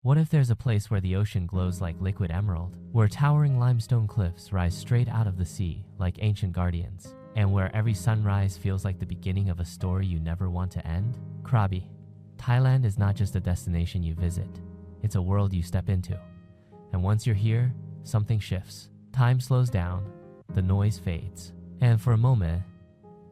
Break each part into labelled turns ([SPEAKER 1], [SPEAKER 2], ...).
[SPEAKER 1] What if there's a place where the ocean glows like liquid emerald, where towering limestone cliffs rise straight out of the sea like ancient guardians, and where every sunrise feels like the beginning of a story you never want to end? Krabi, Thailand is not just a destination you visit, it's a world you step into. And once you're here, something shifts. Time slows down, the noise fades, and for a moment,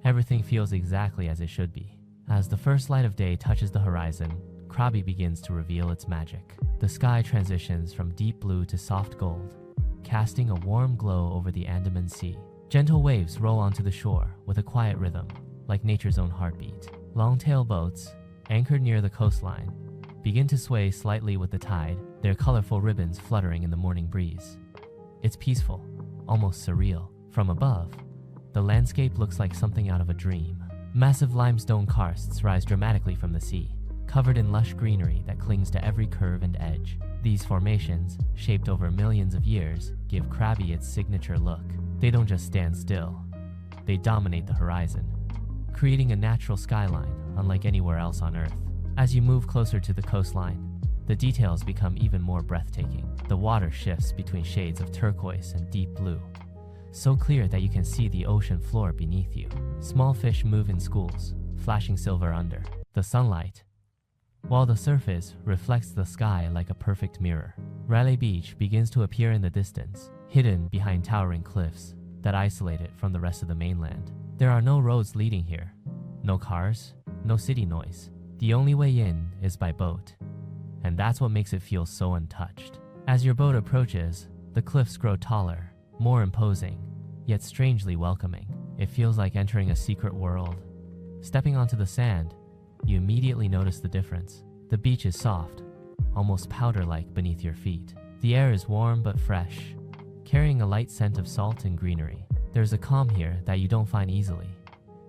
[SPEAKER 1] everything feels exactly as it should be. As the first light of day touches the horizon, Krabi begins to reveal its magic. The sky transitions from deep blue to soft gold, casting a warm glow over the Andaman Sea. Gentle waves roll onto the shore with a quiet rhythm, like nature's own heartbeat. Long-tail boats, anchored near the coastline, begin to sway slightly with the tide, their colorful ribbons fluttering in the morning breeze. It's peaceful, almost surreal. From above, the landscape looks like something out of a dream. Massive limestone karsts rise dramatically from the sea, covered in lush greenery that clings to every curve and edge. These formations, shaped over millions of years, give Krabi its signature look. They don't just stand still, they dominate the horizon, creating a natural skyline unlike anywhere else on Earth. As you move closer to the coastline, the details become even more breathtaking. The water shifts between shades of turquoise and deep blue, so clear that you can see the ocean floor beneath you. Small fish move in schools, flashing silver under the sunlight, while the surface reflects the sky like a perfect mirror. Railay Beach begins to appear in the distance, hidden behind towering cliffs that isolate it from the rest of the mainland. There are no roads leading here, no cars, no city noise. The only way in is by boat, and that's what makes it feel so untouched. As your boat approaches, the cliffs grow taller, more imposing, yet strangely welcoming. It feels like entering a secret world. Stepping onto the sand, you immediately notice the difference. The beach is soft, almost powder-like beneath your feet. The air is warm but fresh, carrying a light scent of salt and greenery. There's a calm here that you don't find easily.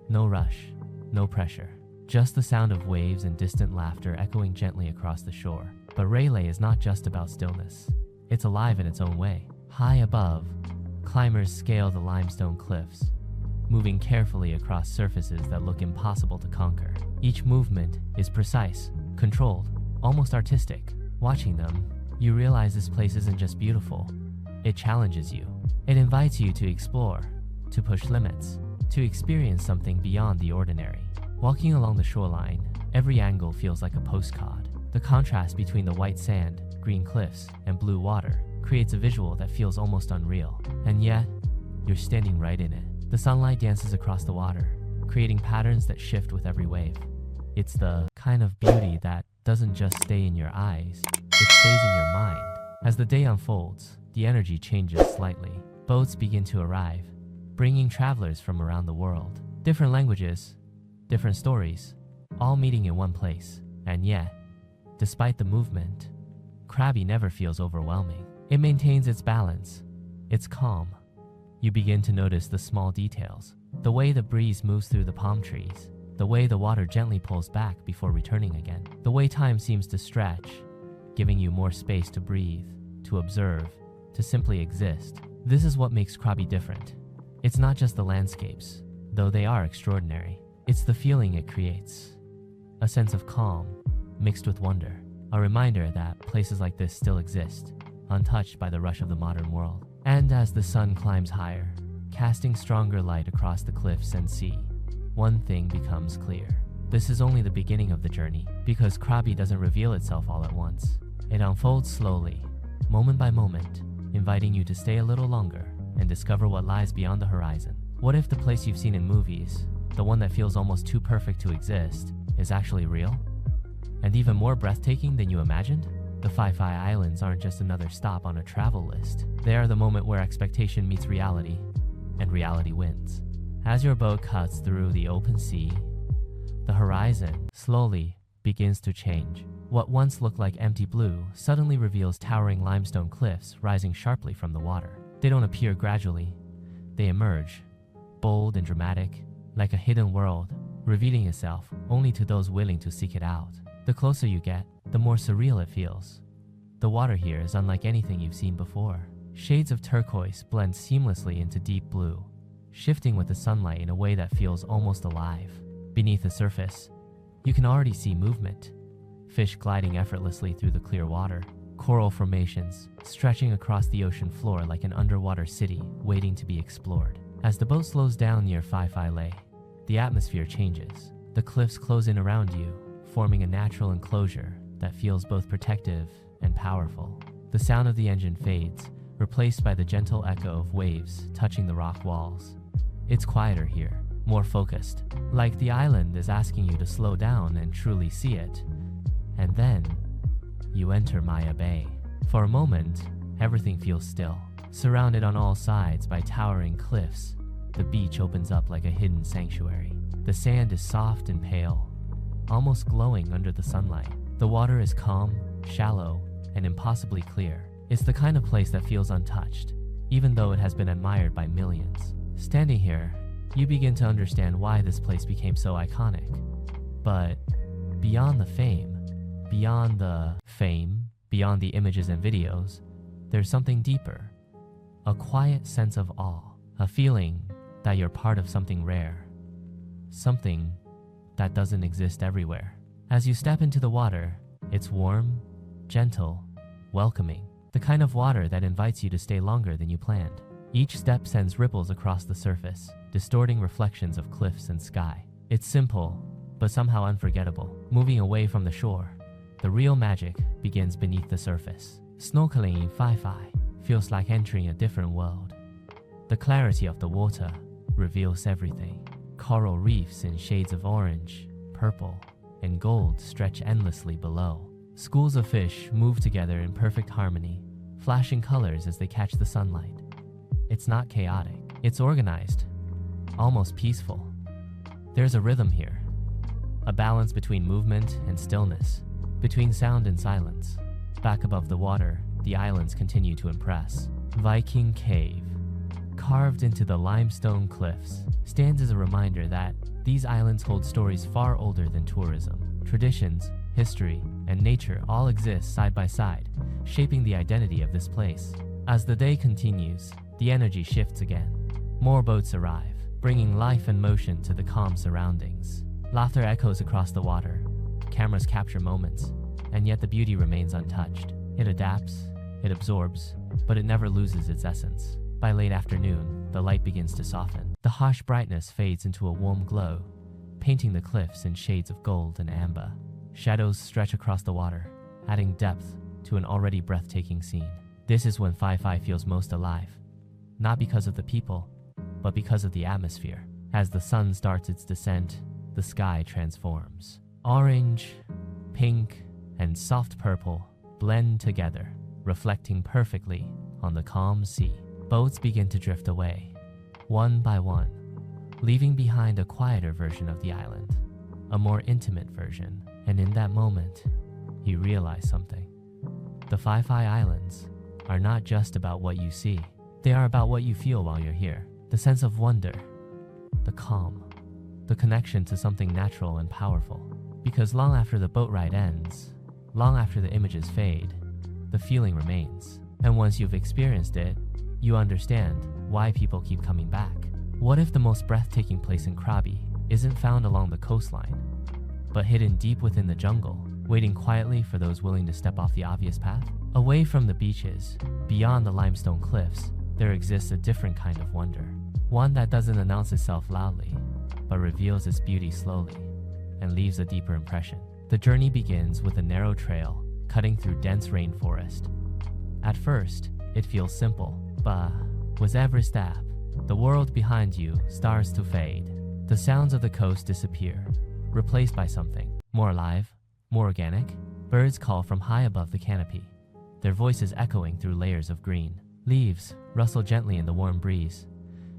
[SPEAKER 1] No rush, no pressure. Just the sound of waves and distant laughter echoing gently across the shore. But Railay is not just about stillness. It's alive in its own way. High above, climbers scale the limestone cliffs, moving carefully across surfaces that look impossible to conquer. Each movement is precise, controlled, almost artistic. Watching them, you realize this place isn't just beautiful. It challenges you. It invites you to explore, to push limits, to experience something beyond the ordinary. Walking along the shoreline, every angle feels like a postcard. The contrast between the white sand, green cliffs, and blue water creates a visual that feels almost unreal. And yet, you're standing right in it. The sunlight dances across the water, creating patterns that shift with every wave. It's the kind of beauty that doesn't just stay in your eyes, it stays in your mind. As the day unfolds, the energy changes slightly. Boats begin to arrive, bringing travelers from around the world. Different languages, different stories, all meeting in one place. And yet, despite the movement, Krabi never feels overwhelming. It maintains its balance, its calm. You begin to notice the small details, the way the breeze moves through the palm trees, the way the water gently pulls back before returning again, the way time seems to stretch, giving you more space to breathe, to observe, to simply exist. This is what makes Krabi different. It's not just the landscapes, though they are extraordinary. It's the feeling it creates, a sense of calm mixed with wonder, a reminder that places like this still exist, untouched by the rush of the modern world. And as the sun climbs higher, casting stronger light across the cliffs and sea, one thing becomes clear. This is only the beginning of the journey, because Krabi doesn't reveal itself all at once. It unfolds slowly, moment by moment, inviting you to stay a little longer and discover what lies beyond the horizon. What if the place you've seen in movies, the one that feels almost too perfect to exist, is actually real? And even more breathtaking than you imagined? The Phi Islands aren't just another stop on a travel list. They are the moment where expectation meets reality, and reality wins. As your boat cuts through the open sea, the horizon slowly begins to change. What once looked like empty blue suddenly reveals towering limestone cliffs rising sharply from the water. They don't appear gradually. They emerge, bold and dramatic, like a hidden world, revealing itself only to those willing to seek it out. The closer you get, the more surreal it feels. The water here is unlike anything you've seen before. Shades of turquoise blend seamlessly into deep blue, shifting with the sunlight in a way that feels almost alive. Beneath the surface, you can already see movement. fish gliding effortlessly through the clear water, coral formations stretching across the ocean floor like an underwater city waiting to be explored. As the boat slows down near Phi Lay, the atmosphere changes. The cliffs close in around you, forming a natural enclosure that feels both protective and powerful. The sound of the engine fades, replaced by the gentle echo of waves touching the rock walls. It's quieter here, more focused, like the island is asking you to slow down and truly see it. And then, you enter Maya Bay. For a moment, everything feels still. Surrounded on all sides by towering cliffs, the beach opens up like a hidden sanctuary. The sand is soft and pale, almost glowing under the sunlight. The water is calm, shallow, and impossibly clear. It's the kind of place that feels untouched, even though it has been admired by millions. Standing here, you begin to understand why this place became so iconic. But beyond the fame, beyond the images and videos, there's something deeper. A quiet sense of awe, a feeling that you're part of something rare, something that doesn't exist everywhere. As you step into the water, it's warm, gentle, welcoming, the kind of water that invites you to stay longer than you planned. Each step sends ripples across the surface, distorting reflections of cliffs and sky. It's simple, but somehow unforgettable. Moving away from the shore, the real magic begins beneath the surface. Snorkeling in Phi feels like entering a different world. The clarity of the water reveals everything. Coral reefs in shades of orange, purple, and gold stretch endlessly below. Schools of fish move together in perfect harmony, flashing colors as they catch the sunlight. It's not chaotic, it's organized, almost peaceful. There's a rhythm here, a balance between movement and stillness, between sound and silence. Back above the water, the islands continue to impress. Viking Cave, carved into the limestone cliffs, stands as a reminder that these islands hold stories far older than tourism. Traditions, history, and nature all exist side by side, shaping the identity of this place. As the day continues, the energy shifts again. More boats arrive, bringing life and motion to the calm surroundings. Laughter echoes across the water, cameras capture moments, and yet the beauty remains untouched. It adapts, it absorbs, but it never loses its essence. By late afternoon, the light begins to soften. The harsh brightness fades into a warm glow, painting the cliffs in shades of gold and amber. Shadows stretch across the water, adding depth to an already breathtaking scene. This is when Phi feels most alive, not because of the people, but because of the atmosphere. As the sun starts its descent, the sky transforms. Orange, pink, and soft purple blend together, reflecting perfectly on the calm sea. Boats begin to drift away, one by one, leaving behind a quieter version of the island, a more intimate version. And in that moment, you realize something. The Phi Islands are not just about what you see. They are about what you feel while you're here. The sense of wonder, the calm, the connection to something natural and powerful. Because long after the boat ride ends, long after the images fade, the feeling remains. And once you've experienced it, you understand why people keep coming back. What if the most breathtaking place in Krabi isn't found along the coastline, but hidden deep within the jungle, waiting quietly for those willing to step off the obvious path? Away from the beaches, beyond the limestone cliffs, there exists a different kind of wonder. One that doesn't announce itself loudly, but reveals its beauty slowly and leaves a deeper impression. The journey begins with a narrow trail cutting through dense rainforest. At first, it feels simple, but with every step, the world behind you starts to fade. The sounds of the coast disappear, replaced by something more alive, more organic. Birds call from high above the canopy, their voices echoing through layers of green. Leaves rustle gently in the warm breeze,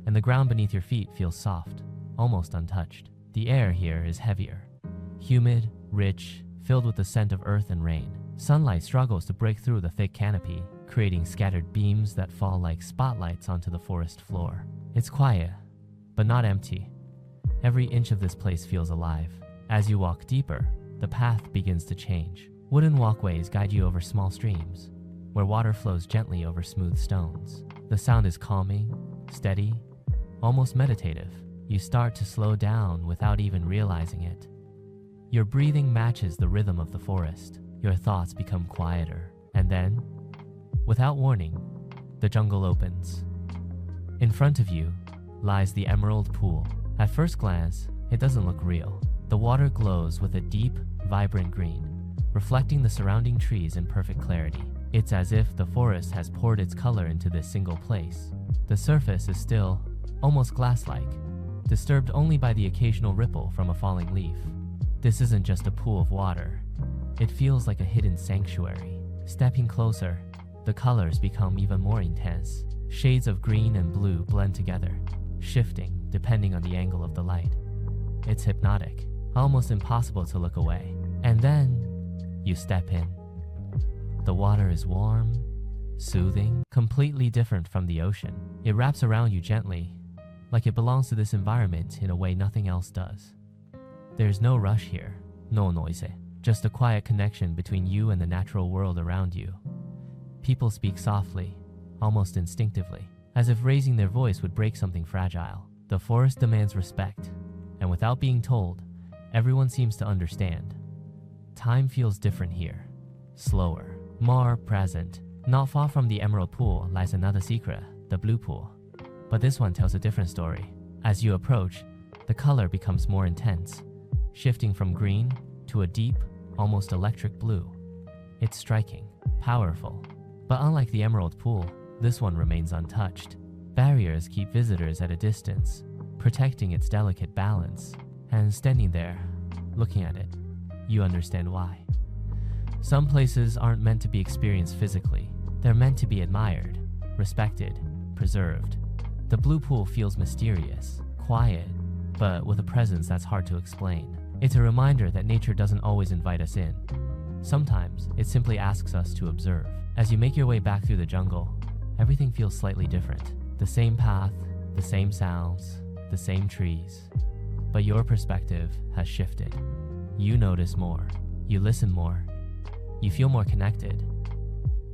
[SPEAKER 1] and the ground beneath your feet feels soft, almost untouched. The air here is heavier, humid, rich, filled with the scent of earth and rain. Sunlight struggles to break through the thick canopy, creating scattered beams that fall like spotlights onto the forest floor. It's quiet, but not empty. Every inch of this place feels alive. As you walk deeper, the path begins to change. Wooden walkways guide you over small streams, where water flows gently over smooth stones. The sound is calming, steady, almost meditative. You start to slow down without even realizing it. Your breathing matches the rhythm of the forest. Your thoughts become quieter. And then, without warning, the jungle opens. In front of you lies the emerald pool. At first glance, it doesn't look real. The water glows with a deep, vibrant green, reflecting the surrounding trees in perfect clarity. It's as if the forest has poured its color into this single place. The surface is still, almost glass-like, disturbed only by the occasional ripple from a falling leaf. This isn't just a pool of water. It feels like a hidden sanctuary. Stepping closer, the colors become even more intense. Shades of green and blue blend together, shifting depending on the angle of the light. It's hypnotic, almost impossible to look away. And then, you step in. The water is warm, soothing, completely different from the ocean. It wraps around you gently, like it belongs to this environment in a way nothing else does. There's no rush here, no noise, just a quiet connection between you and the natural world around you. People speak softly, almost instinctively, as if raising their voice would break something fragile. The forest demands respect, and without being told, everyone seems to understand. Time feels different here, slower, more present. Not far from the emerald pool lies another secret, the blue pool. But this one tells a different story. As you approach, the color becomes more intense, shifting from green to a deep, almost electric blue. It's striking, powerful. But unlike the emerald pool, this one remains untouched. Barriers keep visitors at a distance, protecting its delicate balance. And standing there, looking at it, you understand why. Some places aren't meant to be experienced physically. They're meant to be admired, respected, preserved. The blue pool feels mysterious, quiet, but with a presence that's hard to explain. It's a reminder that nature doesn't always invite us in. Sometimes it simply asks us to observe. As you make your way back through the jungle, everything feels slightly different. The same path, the same sounds, the same trees. But your perspective has shifted. You notice more. You listen more. You feel more connected.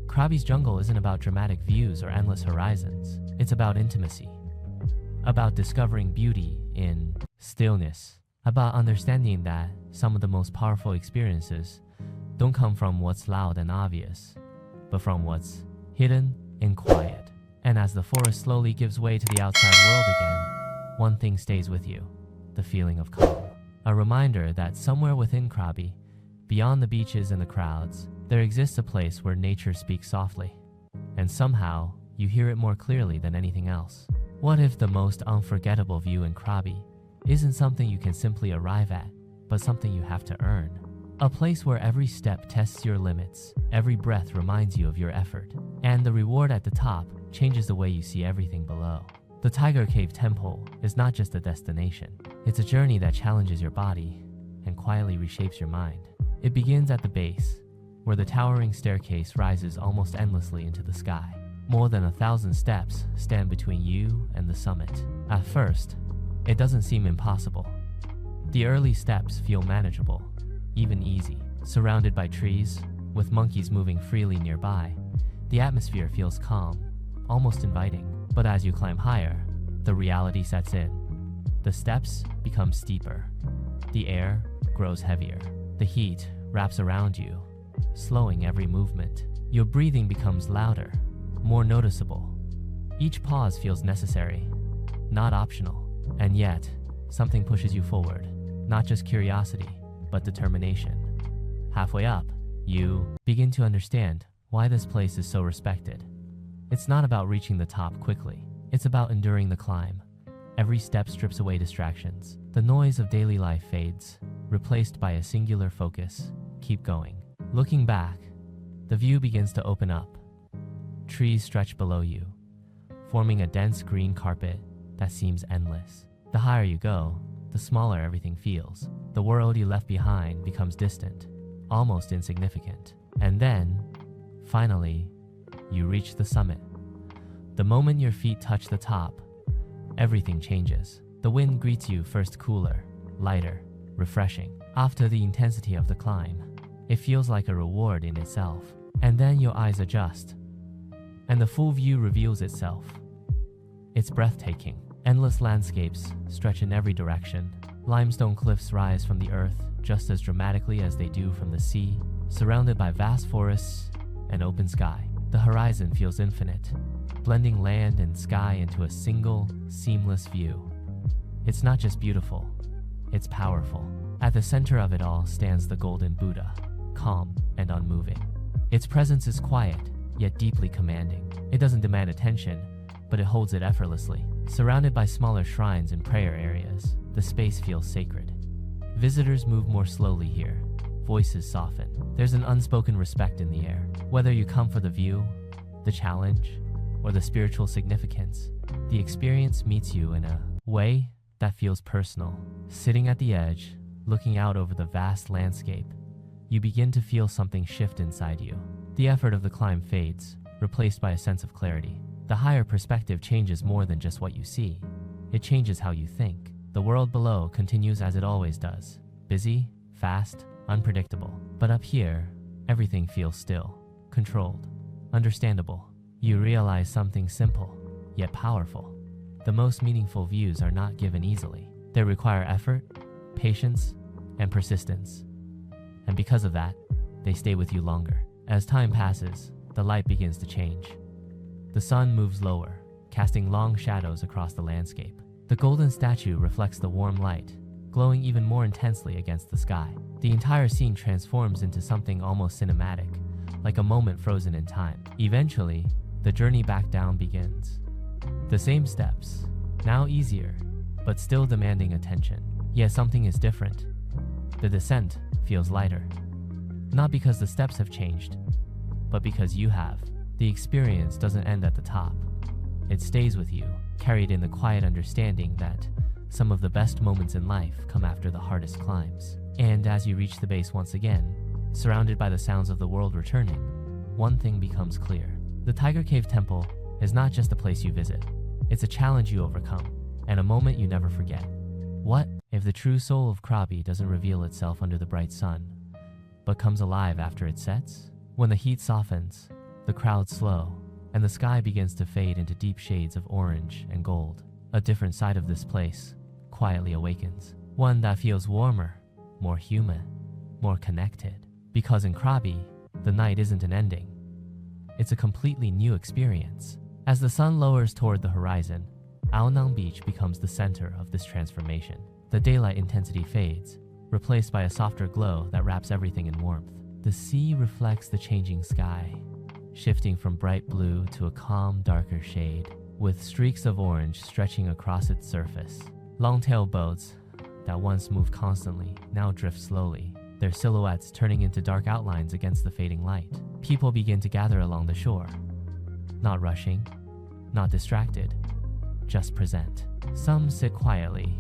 [SPEAKER 1] Krabi's jungle isn't about dramatic views or endless horizons. It's about intimacy. About discovering beauty in stillness. About understanding that some of the most powerful experiences don't come from what's loud and obvious, but from what's hidden and quiet. And as the forest slowly gives way to the outside world again, one thing stays with you, the feeling of calm. A reminder that somewhere within Krabi, beyond the beaches and the crowds, there exists a place where nature speaks softly. And somehow, you hear it more clearly than anything else. What if the most unforgettable view in Krabi isn't something you can simply arrive at, but something you have to earn? A place where every step tests your limits, every breath reminds you of your effort, and the reward at the top changes the way you see everything below. The Tiger Cave Temple is not just a destination. It's a journey that challenges your body and quietly reshapes your mind. It begins at the base, where the towering staircase rises almost endlessly into the sky. More than 1,000 steps stand between you and the summit. At first, it doesn't seem impossible. The early steps feel manageable, even easy. Surrounded by trees, with monkeys moving freely nearby, the atmosphere feels calm, almost inviting. But as you climb higher, the reality sets in. The steps become steeper. The air grows heavier. The heat wraps around you, slowing every movement. Your breathing becomes louder, more noticeable. Each pause feels necessary, not optional. And yet, something pushes you forward. Not just curiosity, but determination. Halfway up, you begin to understand why this place is so respected. It's not about reaching the top quickly. It's about enduring the climb. Every step strips away distractions. The noise of daily life fades, replaced by a singular focus. Keep going. Looking back, the view begins to open up. Trees stretch below you, forming a dense green carpet that seems endless. The higher you go, the smaller everything feels. The world you left behind becomes distant, almost insignificant. And then, finally, you reach the summit. The moment your feet touch the top, everything changes. The wind greets you first cooler, lighter, refreshing. After the intensity of the climb, it feels like a reward in itself. And then your eyes adjust, and the full view reveals itself. It's breathtaking. Endless landscapes stretch in every direction, Limestone cliffs rise from the earth just as dramatically as they do from the sea, surrounded by vast forests and open sky. The horizon feels infinite, blending land and sky into a single, seamless view. It's not just beautiful, it's powerful. At the center of it all stands the golden Buddha, calm and unmoving. Its presence is quiet, yet deeply commanding. It doesn't demand attention, but it holds it effortlessly. Surrounded by smaller shrines and prayer areas, the space feels sacred. Visitors move more slowly here. Voices soften. There's an unspoken respect in the air. Whether you come for the view, the challenge, or the spiritual significance, the experience meets you in a way that feels personal. Sitting at the edge, looking out over the vast landscape, you begin to feel something shift inside you. The effort of the climb fades, replaced by a sense of clarity. The higher perspective changes more than just what you see. It changes how you think. The world below continues as it always does. Busy, fast, unpredictable. But up here, everything feels still, controlled, understandable. You realize something simple, yet powerful. The most meaningful views are not given easily. They require effort, patience, and persistence. And because of that, they stay with you longer. As time passes, the light begins to change. The sun moves lower, casting long shadows across the landscape. The golden statue reflects the warm light, glowing even more intensely against the sky. The entire scene transforms into something almost cinematic, like a moment frozen in time. Eventually, the journey back down begins. The same steps, now easier, but still demanding attention. Yet something is different. The descent feels lighter. Not because the steps have changed, but because you have. The experience doesn't end at the top. It stays with you, carried in the quiet understanding that some of the best moments in life come after the hardest climbs. And as you reach the base once again, surrounded by the sounds of the world returning, one thing becomes clear. The Tiger Cave Temple is not just a place you visit. It's a challenge you overcome, and a moment you never forget. What if the true soul of Krabi doesn't reveal itself under the bright sun, but comes alive after it sets? When the heat softens, the crowds slow, and the sky begins to fade into deep shades of orange and gold, a different side of this place quietly awakens. One that feels warmer, more human, more connected. Because in Krabi, the night isn't an ending. It's a completely new experience. As the sun lowers toward the horizon, Ao Nang Beach becomes the center of this transformation. The daylight intensity fades, replaced by a softer glow that wraps everything in warmth. The sea reflects the changing sky, shifting from bright blue to a calm, darker shade, with streaks of orange stretching across its surface. Long-tail boats that once moved constantly now drift slowly, their silhouettes turning into dark outlines against the fading light. People begin to gather along the shore, not rushing, not distracted, just present. Some sit quietly,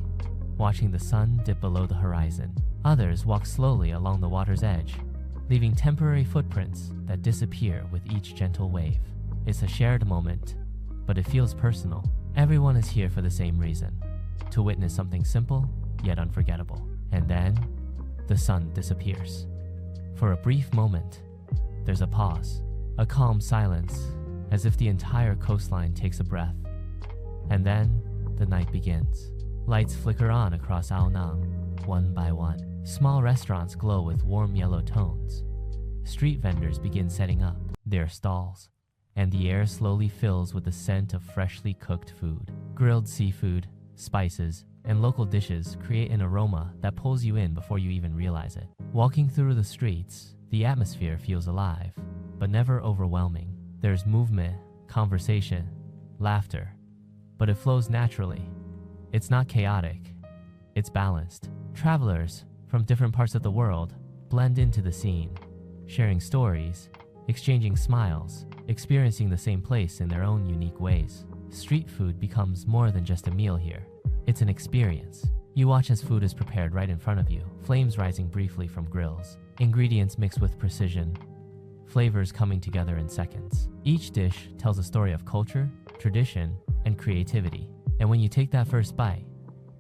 [SPEAKER 1] watching the sun dip below the horizon. Others walk slowly along the water's edge, leaving temporary footprints that disappear with each gentle wave. It's a shared moment, but it feels personal. Everyone is here for the same reason, to witness something simple yet unforgettable. And then, the sun disappears. For a brief moment, there's a pause, a calm silence, as if the entire coastline takes a breath. And then, the night begins. Lights flicker on across Ao Nang, one by one. Small restaurants glow with warm yellow tones. Street vendors begin setting up their stalls, and the air slowly fills with the scent of freshly cooked food. Grilled seafood, spices, and local dishes create an aroma that pulls you in before you even realize it. Walking through the streets, the atmosphere feels alive, but never overwhelming. There's movement, conversation, laughter, but it flows naturally. It's not chaotic, it's balanced. Travelers from different parts of the world blend into the scene, sharing stories, exchanging smiles, experiencing the same place in their own unique ways. Street food becomes more than just a meal here. It's an experience. You watch as food is prepared right in front of you, flames rising briefly from grills, ingredients mixed with precision, flavors coming together in seconds. Each dish tells a story of culture, tradition, and creativity. And when you take that first bite,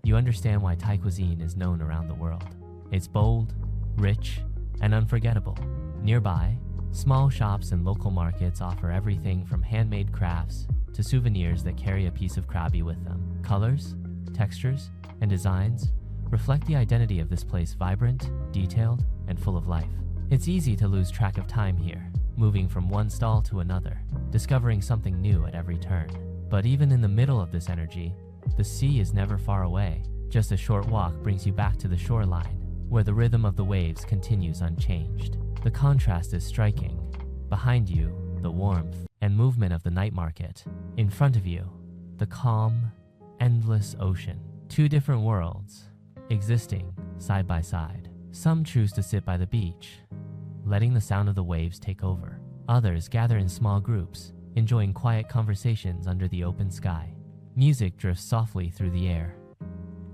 [SPEAKER 1] you understand why Thai cuisine is known around the world. It's bold, rich, and unforgettable. Nearby, small shops and local markets offer everything from handmade crafts to souvenirs that carry a piece of Krabi with them. Colors, textures, and designs reflect the identity of this place: vibrant, detailed, and full of life. It's easy to lose track of time here, moving from one stall to another, discovering something new at every turn. But even in the middle of this energy, the sea is never far away. Just a short walk brings you back to the shoreline, where the rhythm of the waves continues unchanged. The contrast is striking. Behind you, the warmth and movement of the night market. In front of you, the calm, endless ocean. Two different worlds, existing side by side. Some choose to sit by the beach, letting the sound of the waves take over. Others gather in small groups, enjoying quiet conversations under the open sky. Music drifts softly through the air,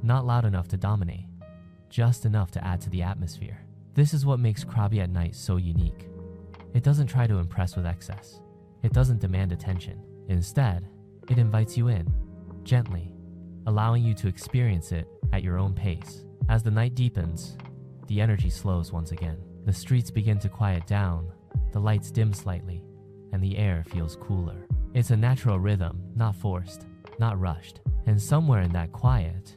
[SPEAKER 1] not loud enough to dominate, just enough to add to the atmosphere. This is what makes Krabi at night so unique. It doesn't try to impress with excess. It doesn't demand attention. Instead, it invites you in, gently, allowing you to experience it at your own pace. As the night deepens, the energy slows once again. The streets begin to quiet down, the lights dim slightly, and the air feels cooler. It's a natural rhythm, not forced, not rushed. And somewhere in that quiet,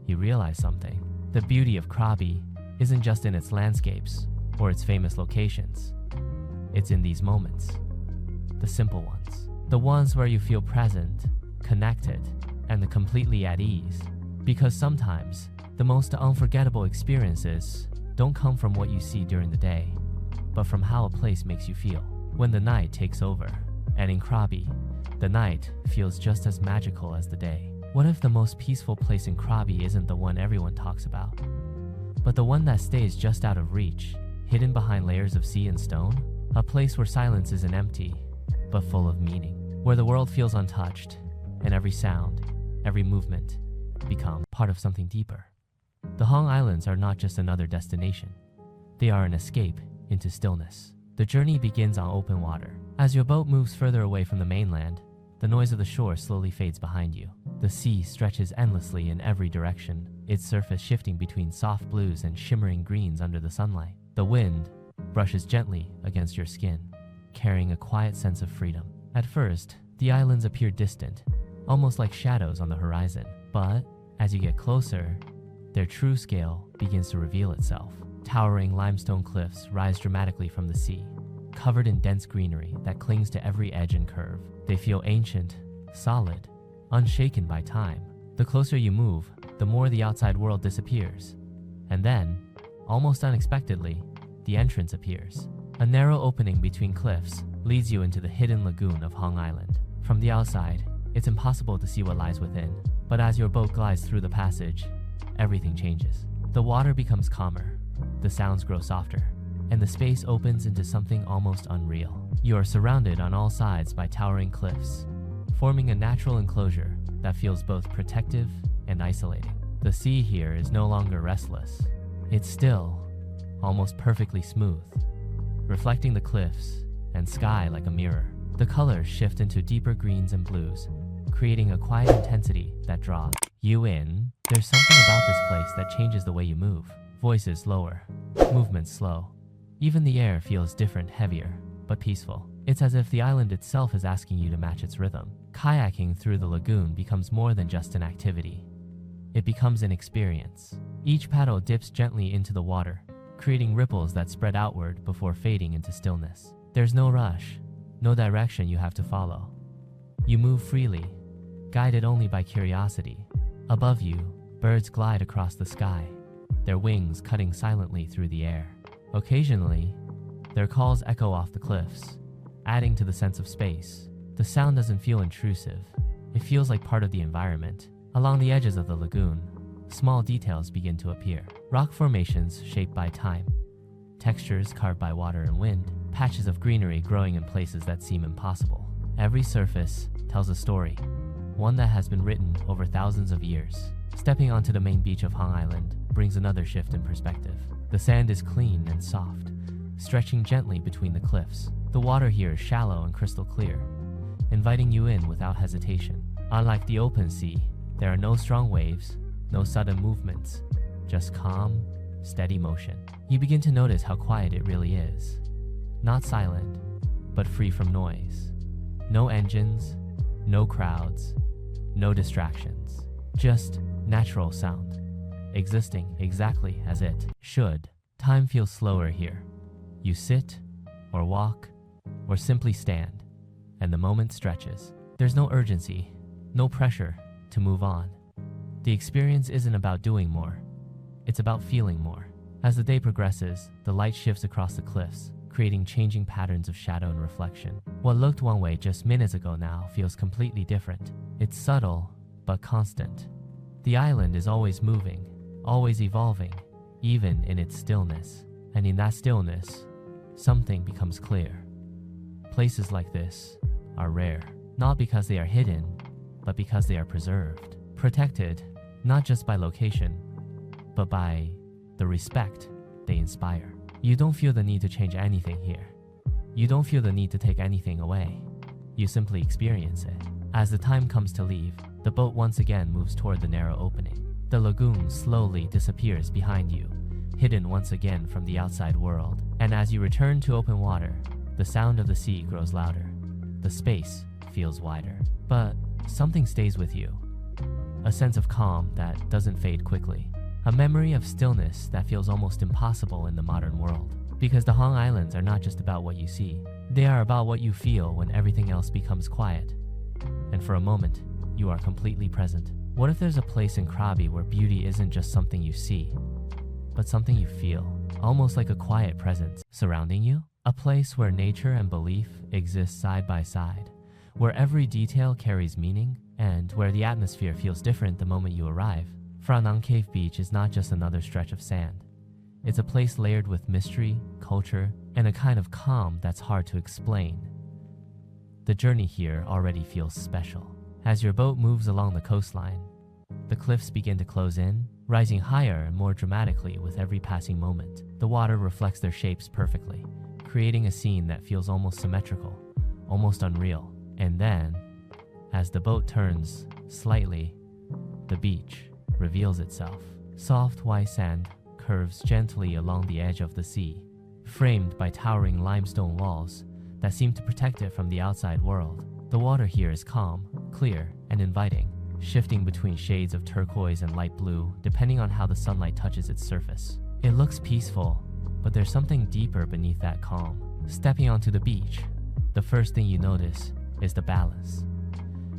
[SPEAKER 1] you realize something. The beauty of Krabi isn't just in its landscapes or its famous locations. It's in these moments, the simple ones, the ones where you feel present, connected, and completely at ease. Because sometimes, the most unforgettable experiences don't come from what you see during the day, but from how a place makes you feel when the night takes over. And in Krabi, the night feels just as magical as the day. What if the most peaceful place in Krabi isn't the one everyone talks about, but the one that stays just out of reach, hidden behind layers of sea and stone? A place where silence isn't empty, but full of meaning, where the world feels untouched, and every sound, every movement, become part of something deeper. The Hong Islands are not just another destination. They are an escape into stillness. The journey begins on open water. As your boat moves further away from the mainland, the noise of the shore slowly fades behind you. The sea stretches endlessly in every direction, its surface shifting between soft blues and shimmering greens under the sunlight. The wind brushes gently against your skin, carrying a quiet sense of freedom. At first, the islands appear distant, almost like shadows on the horizon. But as you get closer, their true scale begins to reveal itself. Towering limestone cliffs rise dramatically from the sea, covered in dense greenery that clings to every edge and curve. They feel ancient, solid, unshaken by time. The closer you move, the more the outside world disappears. And then, almost unexpectedly, the entrance appears. A narrow opening between cliffs leads you into the hidden lagoon of Hong Island. From the outside, it's impossible to see what lies within. But as your boat glides through the passage, everything changes. The water becomes calmer, the sounds grow softer, and the space opens into something almost unreal. You are surrounded on all sides by towering cliffs, forming a natural enclosure that feels both protective and isolating. The sea here is no longer restless. It's still, almost perfectly smooth, reflecting the cliffs and sky like a mirror. The colors shift into deeper greens and blues, creating a quiet intensity that draws you in. There's something about this place that changes the way you move. Voices lower, movements slow. Even the air feels different, heavier, but peaceful. It's as if the island itself is asking you to match its rhythm. Kayaking through the lagoon becomes more than just an activity. It becomes an experience. Each paddle dips gently into the water, creating ripples that spread outward before fading into stillness. There's no rush, no direction you have to follow. You move freely, guided only by curiosity. Above you, birds glide across the sky, their wings cutting silently through the air. Occasionally, their calls echo off the cliffs, adding to the sense of space. The sound doesn't feel intrusive. It feels like part of the environment. Along the edges of the lagoon, small details begin to appear. Rock formations shaped by time, textures carved by water and wind, patches of greenery growing in places that seem impossible. Every surface tells a story, one that has been written over thousands of years. Stepping onto the main beach of Hong Island brings another shift in perspective. The sand is clean and soft, stretching gently between the cliffs. The water here is shallow and crystal clear, inviting you in without hesitation. Unlike the open sea, there are no strong waves, no sudden movements, just calm, steady motion. You begin to notice how quiet it really is. Not silent, but free from noise. No engines, no crowds, no distractions, just natural sound. existing exactly as it should. Time feels slower here. You sit, or walk, or simply stand, and the moment stretches. There's no urgency, no pressure to move on. The experience isn't about doing more, it's about feeling more. As the day progresses, the light shifts across the cliffs, creating changing patterns of shadow and reflection. What looked one way just minutes ago now feels completely different. It's subtle, but constant. The island is always moving, always evolving, even in its stillness. And in that stillness, something becomes clear. Places like this are rare, not because they are hidden, but because they are preserved. Protected, not just by location, but by the respect they inspire. You don't feel the need to change anything here. You don't feel the need to take anything away. You simply experience it. As the time comes to leave, the boat once again moves toward the narrow opening. The lagoon slowly disappears behind you, hidden once again from the outside world. And as you return to open water, the sound of the sea grows louder. The space feels wider. But something stays with you. A sense of calm that doesn't fade quickly. A memory of stillness that feels almost impossible in the modern world. Because the Hong Islands are not just about what you see. They are about what you feel when everything else becomes quiet. And for a moment, you are completely present. What if there's a place in Krabi where beauty isn't just something you see, but something you feel, almost like a quiet presence surrounding you? A place where nature and belief exist side by side, where every detail carries meaning, and where the atmosphere feels different the moment you arrive. Phra Cave Beach is not just another stretch of sand. It's a place layered with mystery, culture, and a kind of calm that's hard to explain. The journey here already feels special. As your boat moves along the coastline, the cliffs begin to close in, rising higher and more dramatically with every passing moment. The water reflects their shapes perfectly, creating a scene that feels almost symmetrical, almost unreal. And then, as the boat turns slightly, the beach reveals itself. Soft white sand curves gently along the edge of the sea, framed by towering limestone walls that seem to protect it from the outside world. The water here is calm, clear, and inviting, shifting between shades of turquoise and light blue depending on how the sunlight touches its surface. It looks peaceful, but there's something deeper beneath that calm. Stepping onto the beach, the first thing you notice is the balance.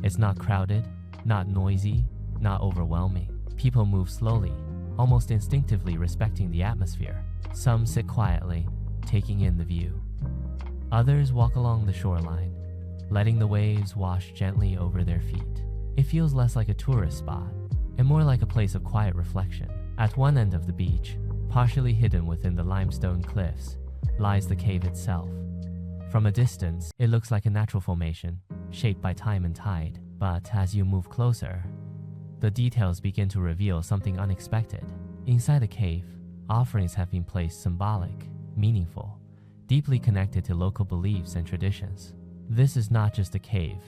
[SPEAKER 1] It's not crowded, not noisy, not overwhelming. People move slowly, almost instinctively respecting the atmosphere. Some sit quietly, taking in the view. Others walk along the shoreline, letting the waves wash gently over their feet. It feels less like a tourist spot and more like a place of quiet reflection. At one end of the beach, partially hidden within the limestone cliffs, lies the cave itself. From a distance, it looks like a natural formation, shaped by time and tide. But as you move closer, the details begin to reveal something unexpected. Inside the cave, offerings have been placed symbolic, meaningful, deeply connected to local beliefs and traditions. This is not just a cave,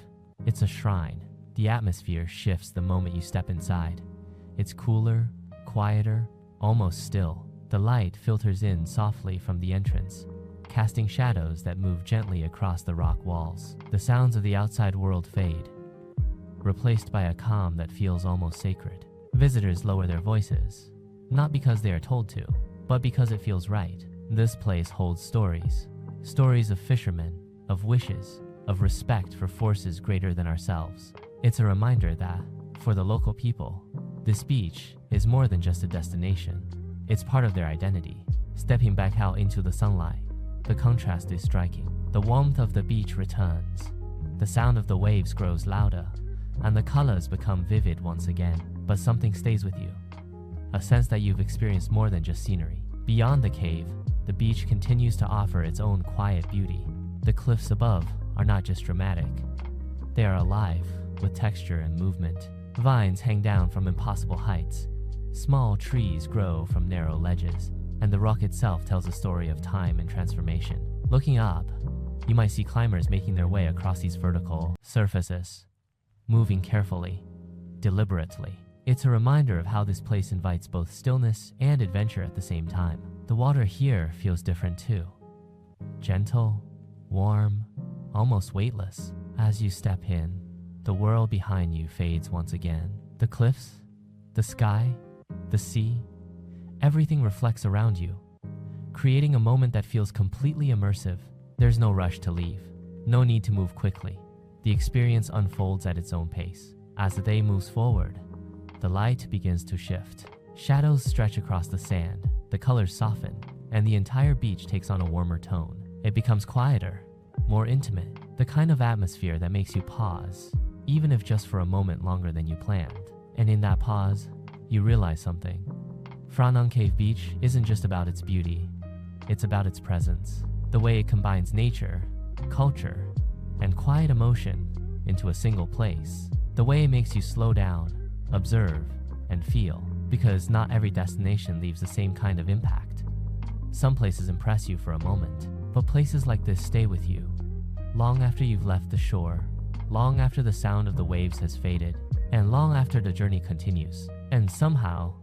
[SPEAKER 1] it's a shrine. The atmosphere shifts the moment you step inside. It's cooler, quieter, almost still. The light filters in softly from the entrance, casting shadows that move gently across the rock walls. The sounds of the outside world fade, replaced by a calm that feels almost sacred. Visitors lower their voices, not because they are told to, but because it feels right. This place holds stories. Stories of fishermen, of wishes, of respect for forces greater than ourselves. It's a reminder that, for the local people, this beach is more than just a destination. It's part of their identity. Stepping back out into the sunlight, the contrast is striking. The warmth of the beach returns. The sound of the waves grows louder, and the colors become vivid once again. But something stays with you. A sense that you've experienced more than just scenery. Beyond the cave, the beach continues to offer its own quiet beauty. The cliffs above are not just dramatic. They are alive with texture and movement. Vines hang down from impossible heights. Small trees grow from narrow ledges, and the rock itself tells a story of time and transformation. Looking up, you might see climbers making their way across these vertical surfaces, moving carefully, deliberately. It's a reminder of how this place invites both stillness and adventure at the same time. The water here feels different too. Gentle, warm, almost weightless. As you step in, the world behind you fades once again. The cliffs, the sky, the sea, everything reflects around you, creating a moment that feels completely immersive. There's no rush to leave, no need to move quickly. The experience unfolds at its own pace. As the day moves forward, the light begins to shift. Shadows stretch across the sand, the colors soften, and the entire beach takes on a warmer tone. It becomes quieter, more intimate, the kind of atmosphere that makes you pause, even if just for a moment longer than you planned. And in that pause, you realize something. Phra Cave Beach isn't just about its beauty, it's about its presence. The way it combines nature, culture, and quiet emotion into a single place. The way it makes you slow down, observe, and feel. Because not every destination leaves the same kind of impact. Some places impress you for a moment, but places like this stay with you long after you've left the shore, long after the sound of the waves has faded, and long after the journey continues. And somehow,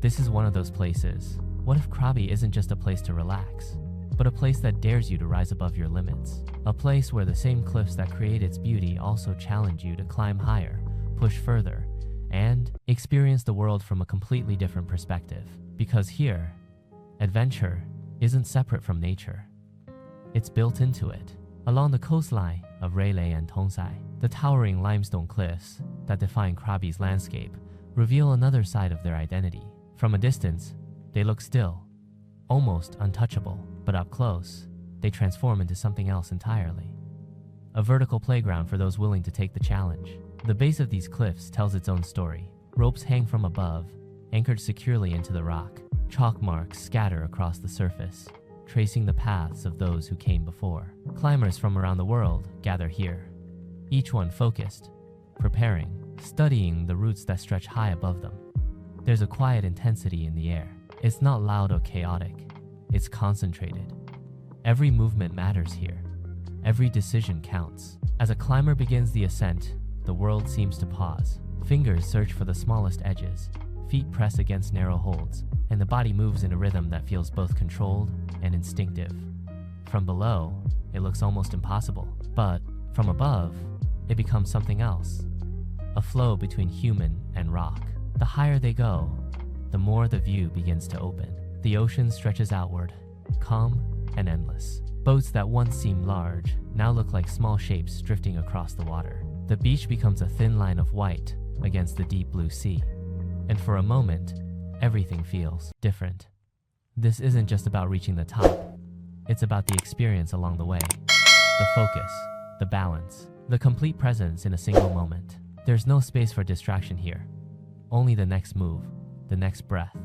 [SPEAKER 1] this is one of those places. What if Krabi isn't just a place to relax, but a place that dares you to rise above your limits? A place where the same cliffs that create its beauty also challenge you to climb higher, push further, and experience the world from a completely different perspective. Because here, adventure isn't separate from nature. It's built into it. Along the coastline of Railay and Tonsai, the towering limestone cliffs that define Krabi's landscape reveal another side of their identity. From a distance, they look still, almost untouchable, but up close, they transform into something else entirely. A vertical playground for those willing to take the challenge. The base of these cliffs tells its own story. Ropes hang from above, anchored securely into the rock. Chalk marks scatter across the surface, tracing the paths of those who came before. Climbers from around the world gather here, each one focused, preparing, studying the routes that stretch high above them. There's a quiet intensity in the air. It's not loud or chaotic, it's concentrated. Every movement matters here. Every decision counts. As a climber begins the ascent, the world seems to pause. Fingers search for the smallest edges, feet press against narrow holds, and the body moves in a rhythm that feels both controlled and instinctive. From below, it looks almost impossible, but from above, it becomes something else. A flow between human and rock. The higher they go, the more the view begins to open. The ocean stretches outward, calm and endless. Boats that once seemed large now look like small shapes drifting across the water. The beach becomes a thin line of white against the deep blue sea. And for a moment, everything feels different. This isn't just about reaching the top. It's about the experience along the way. The focus, the balance, the complete presence in a single moment. There's no space for distraction here. Only the next move, the next breath,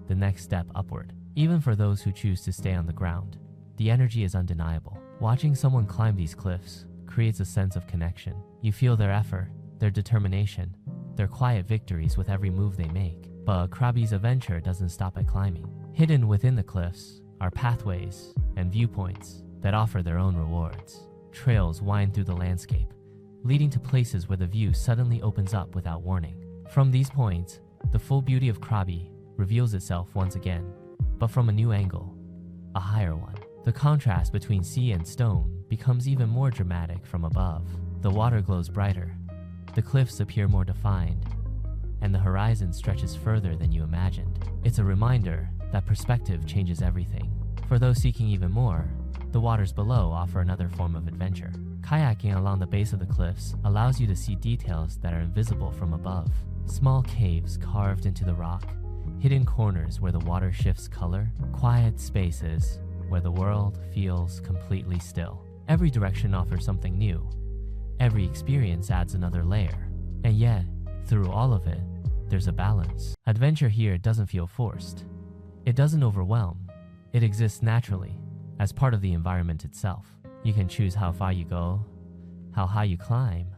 [SPEAKER 1] the next step upward. Even for those who choose to stay on the ground, the energy is undeniable. Watching someone climb these cliffs creates a sense of connection. You feel their effort, their determination, their quiet victories with every move they make. But Krabi's adventure doesn't stop at climbing. Hidden within the cliffs are pathways and viewpoints that offer their own rewards. Trails wind through the landscape, leading to places where the view suddenly opens up without warning. From these points, the full beauty of Krabi reveals itself once again, but from a new angle, a higher one. The contrast between sea and stone becomes even more dramatic from above. The water glows brighter, the cliffs appear more defined, and the horizon stretches further than you imagined. It's a reminder that perspective changes everything. For those seeking even more, the waters below offer another form of adventure. Kayaking along the base of the cliffs allows you to see details that are invisible from above. Small caves carved into the rock, hidden corners where the water shifts color, quiet spaces where the world feels completely still. Every direction offers something new. Every experience adds another layer. And yet, through all of it, there's a balance. Adventure here doesn't feel forced. It doesn't overwhelm. It exists naturally, as part of the environment itself. You can choose how far you go, how high you climb,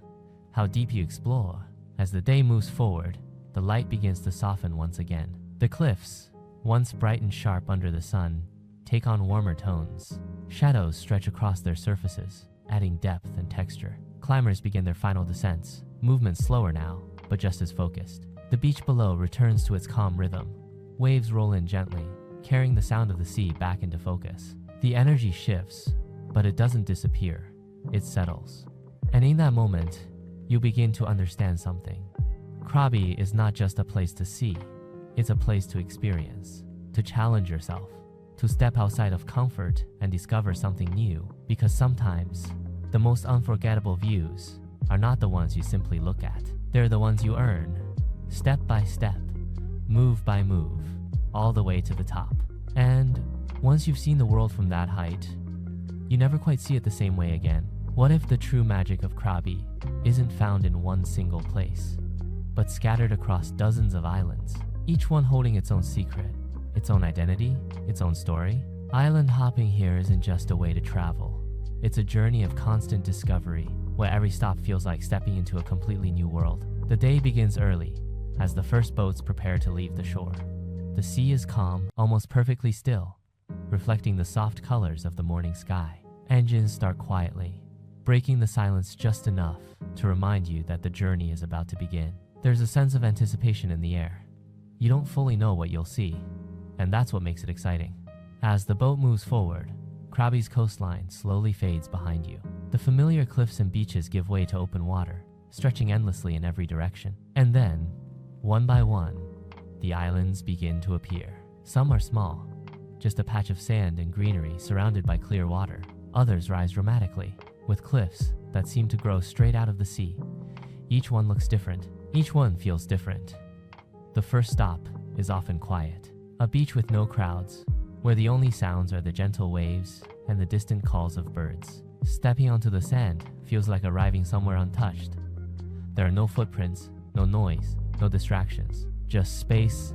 [SPEAKER 1] how deep you explore. As the day moves forward, the light begins to soften once again. The cliffs, once bright and sharp under the sun, take on warmer tones. Shadows stretch across their surfaces, adding depth and texture. Climbers begin their final descents, movement slower now, but just as focused. The beach below returns to its calm rhythm. Waves roll in gently, carrying the sound of the sea back into focus. The energy shifts, but it doesn't disappear. It settles. And in that moment, you begin to understand something. Krabi is not just a place to see, it's a place to experience, to challenge yourself, to step outside of comfort and discover something new, because sometimes the most unforgettable views are not the ones you simply look at. They're the ones you earn, step by step, move by move, all the way to the top. And once you've seen the world from that height, you never quite see it the same way again. What if the true magic of Krabi isn't found in one single place, but scattered across dozens of islands, each one holding its own secret, its own identity, its own story? Island hopping here isn't just a way to travel. It's a journey of constant discovery, where every stop feels like stepping into a completely new world. The day begins early, as the first boats prepare to leave the shore. The sea is calm, almost perfectly still, reflecting the soft colors of the morning sky. Engines start quietly, breaking the silence just enough to remind you that the journey is about to begin. There's a sense of anticipation in the air. You don't fully know what you'll see, and that's what makes it exciting. As the boat moves forward, Krabi's coastline slowly fades behind you. The familiar cliffs and beaches give way to open water, stretching endlessly in every direction. And then, one by one, the islands begin to appear. Some are small, just a patch of sand and greenery surrounded by clear water. Others rise dramatically, with cliffs that seem to grow straight out of the sea. Each one looks different. Each one feels different. The first stop is often quiet, a beach with no crowds, where the only sounds are the gentle waves and the distant calls of birds. Stepping onto the sand feels like arriving somewhere untouched. There are no footprints, no noise, no distractions, just space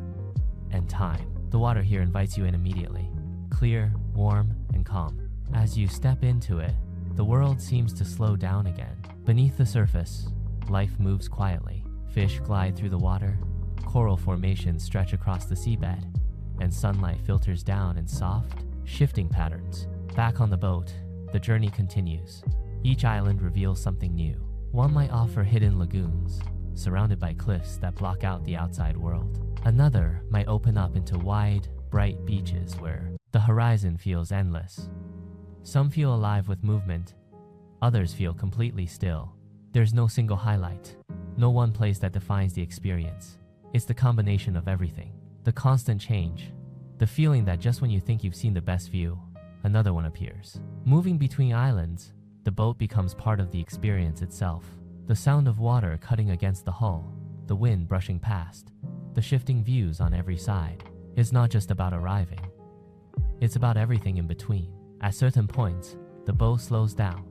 [SPEAKER 1] and time. The water here invites you in immediately, clear, warm, and calm. As you step into it, the world seems to slow down again. Beneath the surface, life moves quietly. Fish glide through the water, coral formations stretch across the seabed, and sunlight filters down in soft, shifting patterns. Back on the boat, the journey continues. Each island reveals something new. One might offer hidden lagoons, surrounded by cliffs that block out the outside world. Another might open up into wide, bright beaches where the horizon feels endless. Some feel alive with movement, others feel completely still. There's no single highlight, no one place that defines the experience. It's the combination of everything. The constant change, the feeling that just when you think you've seen the best view, another one appears. Moving between islands, the boat becomes part of the experience itself. The sound of water cutting against the hull, the wind brushing past, the shifting views on every side. It's not just about arriving. It's about everything in between. At certain points, the boat slows down,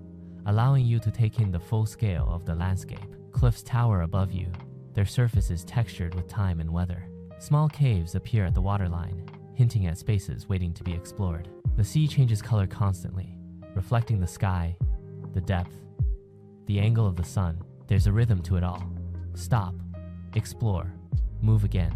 [SPEAKER 1] allowing you to take in the full scale of the landscape. Cliffs tower above you, their surfaces textured with time and weather. Small caves appear at the waterline, hinting at spaces waiting to be explored. The sea changes color constantly, reflecting the sky, the depth, the angle of the sun. There's a rhythm to it all. Stop, explore, move again.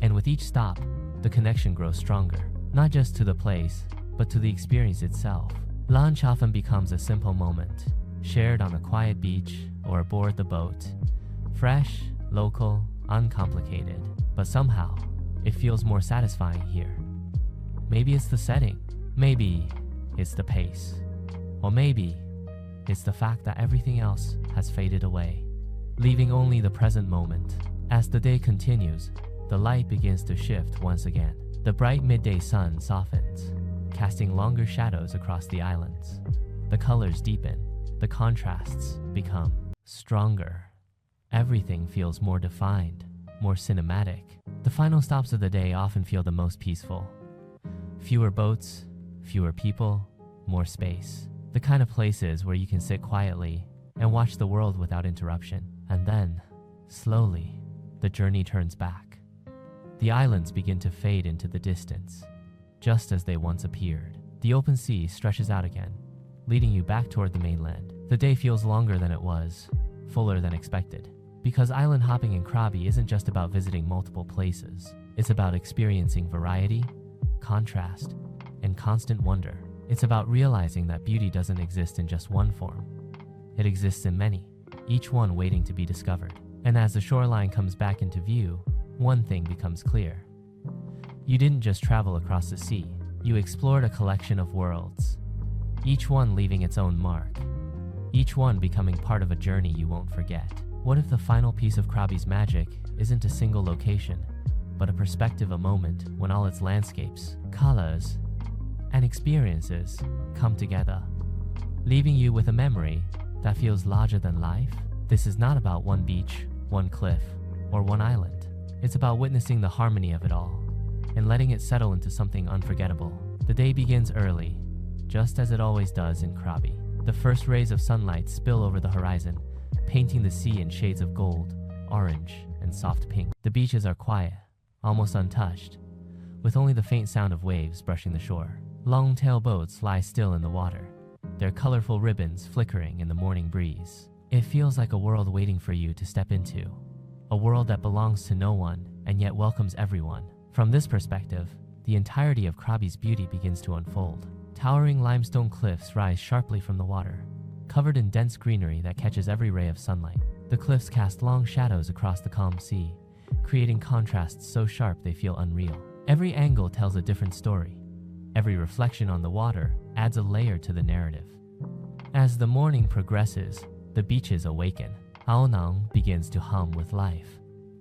[SPEAKER 1] And with each stop, the connection grows stronger, not just to the place, but to the experience itself. Lunch often becomes a simple moment, shared on a quiet beach or aboard the boat. Fresh, local, uncomplicated, but somehow it feels more satisfying here. Maybe it's the setting, maybe it's the pace, or maybe it's the fact that everything else has faded away, leaving only the present moment. As the day continues, the light begins to shift once again. The bright midday sun softens, casting longer shadows across the islands. The colors deepen, the contrasts become stronger. Everything feels more defined, more cinematic. The final stops of the day often feel the most peaceful. Fewer boats, fewer people, more space. The kind of places where you can sit quietly and watch the world without interruption. And then, slowly, the journey turns back. The islands begin to fade into the distance, just as they once appeared. The open sea stretches out again, leading you back toward the mainland. The day feels longer than it was, fuller than expected. Because island hopping in Krabi isn't just about visiting multiple places. It's about experiencing variety, contrast, and constant wonder. It's about realizing that beauty doesn't exist in just one form. It exists in many, each one waiting to be discovered. And as the shoreline comes back into view, one thing becomes clear. You didn't just travel across the sea. You explored a collection of worlds, each one leaving its own mark, each one becoming part of a journey you won't forget. What if the final piece of Krabi's magic isn't a single location, but a perspective, a moment when all its landscapes, colors, and experiences come together, leaving you with a memory that feels larger than life? This is not about one beach, one cliff, or one island. It's about witnessing the harmony of it all and letting it settle into something unforgettable. The day begins early, just as it always does in Krabi. The first rays of sunlight spill over the horizon, painting the sea in shades of gold, orange, and soft pink. The beaches are quiet, almost untouched, with only the faint sound of waves brushing the shore. Long-tail boats lie still in the water, their colorful ribbons flickering in the morning breeze. It feels like a world waiting for you to step into, a world that belongs to no one and yet welcomes everyone. From this perspective, the entirety of Krabi's beauty begins to unfold. Towering limestone cliffs rise sharply from the water, covered in dense greenery that catches every ray of sunlight. The cliffs cast long shadows across the calm sea, creating contrasts so sharp they feel unreal. Every angle tells a different story. Every reflection on the water adds a layer to the narrative. As the morning progresses, the beaches awaken. Ao Nang begins to hum with life.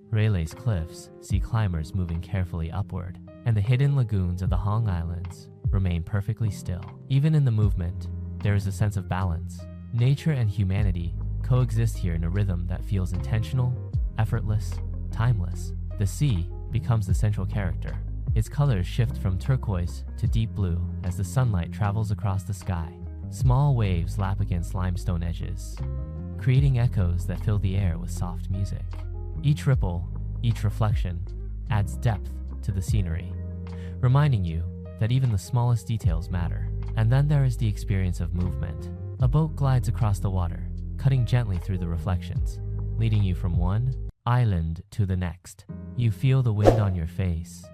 [SPEAKER 1] Raylay's cliffs see climbers moving carefully upward, and the hidden lagoons of the Hong Islands remain perfectly still. Even in the movement, there is a sense of balance. Nature and humanity coexist here in a rhythm that feels intentional, effortless, timeless. The sea becomes the central character. Its colors shift from turquoise to deep blue as the sunlight travels across the sky. Small waves lap against limestone edges, creating echoes that fill the air with soft music. Each ripple, each reflection, adds depth to the scenery, reminding you that even the smallest details matter. And then there is the experience of movement. A boat glides across the water, cutting gently through the reflections, leading you from one island to the next. You feel the wind on your face,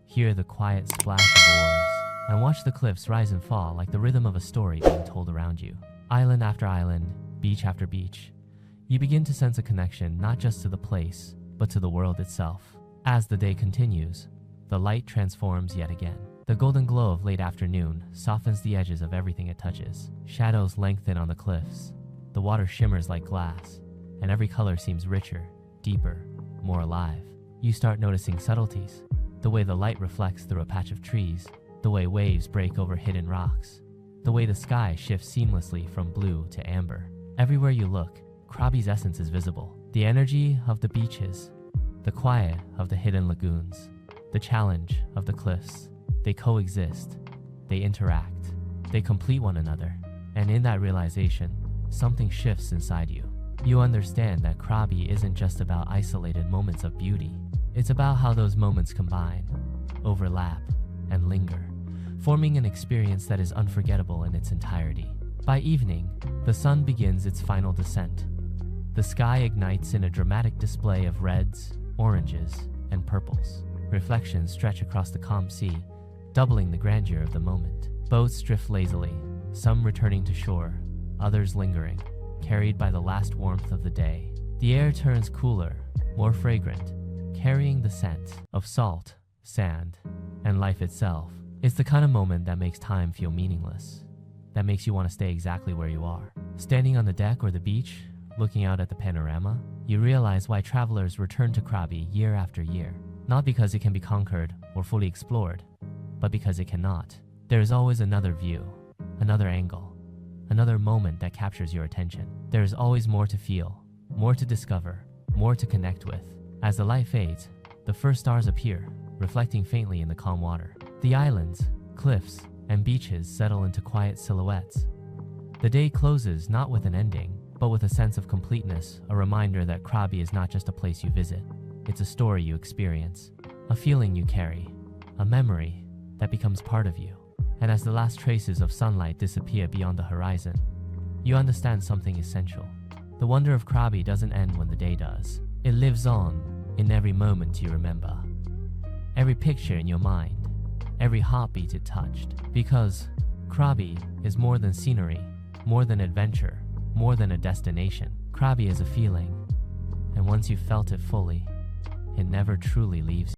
[SPEAKER 1] hear the quiet splash of oars, and watch the cliffs rise and fall like the rhythm of a story being told around you. Island after island, beach after beach, you begin to sense a connection not just to the place, but to the world itself. As the day continues, the light transforms yet again. The golden glow of late afternoon softens the edges of everything it touches. Shadows lengthen on the cliffs. The water shimmers like glass, and every color seems richer, deeper, more alive. You start noticing subtleties. The way the light reflects through a patch of trees, the way waves break over hidden rocks, the way the sky shifts seamlessly from blue to amber. Everywhere you look, Krabi's essence is visible. The energy of the beaches, the quiet of the hidden lagoons, the challenge of the cliffs. They coexist, they interact, they complete one another. And in that realization, something shifts inside you. You understand that Krabi isn't just about isolated moments of beauty. It's about how those moments combine, overlap, and linger, forming an experience that is unforgettable in its entirety. By evening, the sun begins its final descent. The sky ignites in a dramatic display of reds, oranges, and purples. Reflections stretch across the calm sea, doubling the grandeur of the moment. Boats drift lazily, some returning to shore, others lingering, carried by the last warmth of the day. The air turns cooler, more fragrant, carrying the scent of salt, sand, and life itself. It's the kind of moment that makes time feel meaningless, that makes you want to stay exactly where you are. Standing on the deck or the beach, looking out at the panorama, you realize why travelers return to Krabi year after year. Not because it can be conquered or fully explored, but because it cannot. There is always another view, another angle, another moment that captures your attention. There is always more to feel, more to discover, more to connect with. As the light fades, the first stars appear, reflecting faintly in the calm water. The islands, cliffs, and beaches settle into quiet silhouettes. The day closes not with an ending, but with a sense of completeness, a reminder that Krabi is not just a place you visit. It's a story you experience, a feeling you carry, a memory that becomes part of you. And as the last traces of sunlight disappear beyond the horizon, you understand something essential. The wonder of Krabi doesn't end when the day does. It lives on in every moment you remember, every picture in your mind, every heartbeat it touched. Because Krabi is more than scenery, more than adventure, more than a destination. Krabi is a feeling, and once you've felt it fully, it never truly leaves you.